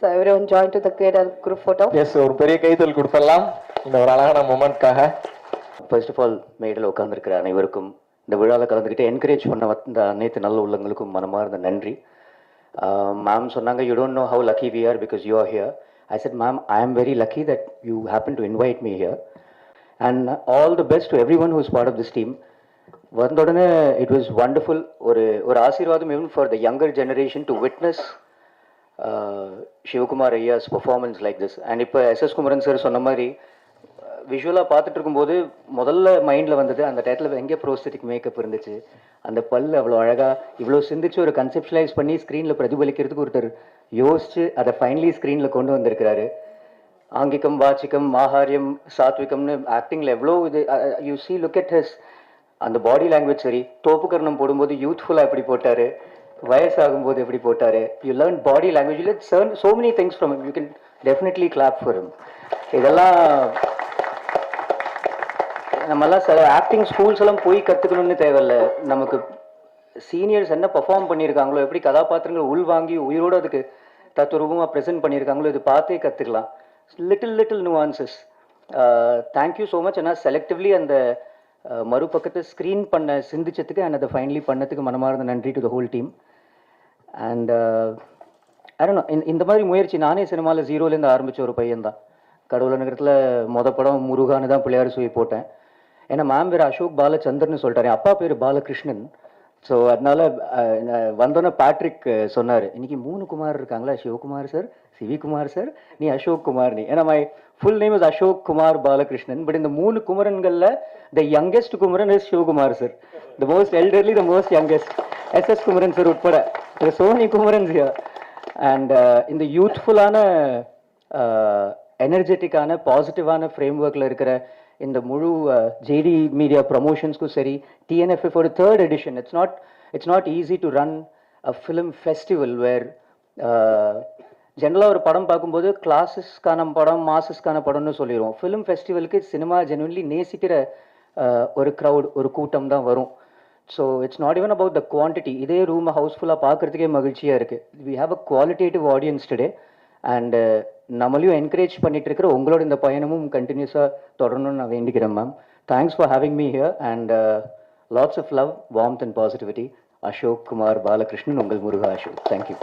So everyone join to the create a group photo. Yes ஒரு பெரிய கைத்தல் கொடுத்துடலாம் இந்த ஒரு அழகான மொமெண்ட்காக. ஃபர்ஸ்ட் ஆஃப் ஆல் மேடையில் உட்காந்துருக்கிற அனைவருக்கும் இந்த விழாவில் கலந்துக்கிட்டு என்கரேஜ் பண்ண வந்த அனைத்து நல்ல உள்ளங்களுக்கும் மனமார்ந்த நன்றி. மேம் சொன்னாங்க you don't know how lucky we are because you are here. I said ma'am I am very lucky that you happen to invite me here and all the best to everyone who's part of this team. வந்த உடனே it was wonderful. ஒரு ஆசீர்வாதம் even for the younger generation to witness Sivakumar ஐயாஸ் performance like this. And இப்போ SS Kumaran sir சொன்ன மாதிரி விஷுவலாக பார்த்துட்டு இருக்கும்போது முதல்ல மைண்டில் வந்தது அந்த டயத்தில் எங்கே ப்ரோஸ்தட்டிக் மேக்கப் இருந்துச்சு, அந்த பல் அவ்வளோ அழகாக இவ்வளோ சிந்திச்சு ஒரு கன்செப்ஷனலைஸ் பண்ணி ஸ்க்ரீனில் பிரதிபலிக்கிறதுக்கு ஒருத்தர் யோசிச்சு அதை ஃபைனலி ஸ்க்ரீனில் கொண்டு வந்திருக்கிறாரு. ஆங்கிகம் வாச்சிக்கம் ஆஹாரியம் சாத்விகம்னு ஆக்டிங்கில் எவ்வளோ இது you see look at his அந்த பாடி லாங்குவேஜ். சரி, தோப்புக்கரணம் போடும்போது யூத்ஃபுல்லாக எப்படி போட்டார், வயசாகும்போது எப்படி போட்டார். You learn body language, you learn so many things from him. You can definitely clap for him. இதெல்லாம் நம்மெல்லாம் சில ஆக்டிங் ஸ்கூல்ஸ் எல்லாம் போய் கற்றுக்கணும்னு தேவையில்லை. நமக்கு சீனியர்ஸ் என்ன பர்ஃபார்ம் பண்ணியிருக்காங்களோ, எப்படி கதாபாத்திரங்கள் உள்வாங்கி உயிரோடு அதுக்கு தத்துரூபமாக ப்ரெசென்ட் பண்ணியிருக்காங்களோ இது பார்த்தே கற்றுக்கலாம். Little nuances. Thank you so much. ஆனால் செலக்டிவ்லி அந்த மறுபக்கத்தை ஸ்க்ரீன் பண்ண சிந்திச்சதுக்கு அண்ட் அதை ஃபைனலி பண்ணதுக்கு மனமார்ந்த நன்றி to the whole team. And I don't know, இந்த மாதிரி முயற்சி நானே சினிமாவில் ஜீரோலேருந்து ஆரம்பித்த ஒரு பையன்தான். கடவுள நகரத்தில் படம் முருகான்னு தான் பிள்ளையார் சுவை போட்டேன். ஏன்னா மேம் பேர் அசோக் பாலச்சந்தர்னு சொல்லிட்டாரு, அப்பா பேர் பாலகிருஷ்ணன். ஸோ அதனால வந்தோன்னே பேட்ரிக் சொன்னார், இன்னைக்கு 3 குமார் இருக்காங்களா, சிவகுமார் சார், சிவிகுமார் சார், நீ அசோக் குமார் நீ. ஏன்னா my full name is Ashok Kumar Balakrishnan. But இந்த 3 குமரன்களில் the youngest Kumaran is Sivakumar sir, the most elderly, the most youngest SS Kumaran sir உட்பட so many Kumarans here. And இந்த யூத்ஃபுல்லான எனர்ஜெட்டிக்கான பாசிட்டிவான ஃப்ரேம் ஒர்க்கில் இருக்கிற இந்த முழு ஜேடி மீடியா ப்ரமோஷன்ஸ்க்கும் சரி, டிஎன்எஃப்எஃப் ஒரு 3rd edition. It's not easy to run a film festival where ஜென்ரலாக ஒரு படம் பார்க்கும்போது கிளாஸஸ்க்கான படம் மாசஸ்க்கான படம்னு சொல்லிடுவோம். ஃபிலிம் ஃபெஸ்டிவலுக்கு சினிமா ஜென்வன்லி நேசிக்கிற ஒரு க்ரௌட், ஒரு கூட்டம் தான் வரும். So it's not even about the quantity. இதே ரூமை ஹவுஸ்ஃபுல்லாக பார்க்குறதுக்கே மகிழ்ச்சியாக இருக்குது. We have a qualitative audience today. And நம்மளையும் என்கரேஜ் பண்ணிட்டு இருக்கிற உங்களோட இந்த பயணமும் கண்டினியூஸாக தொடரணும்னு நான் வேண்டிக்கிறேன் ma'am. Thanks for having me here and lots of love, warmth and positivity. Ashok Kumar Balakrishnan, உங்கள் முருகா அசோக். தேங்க்யூ.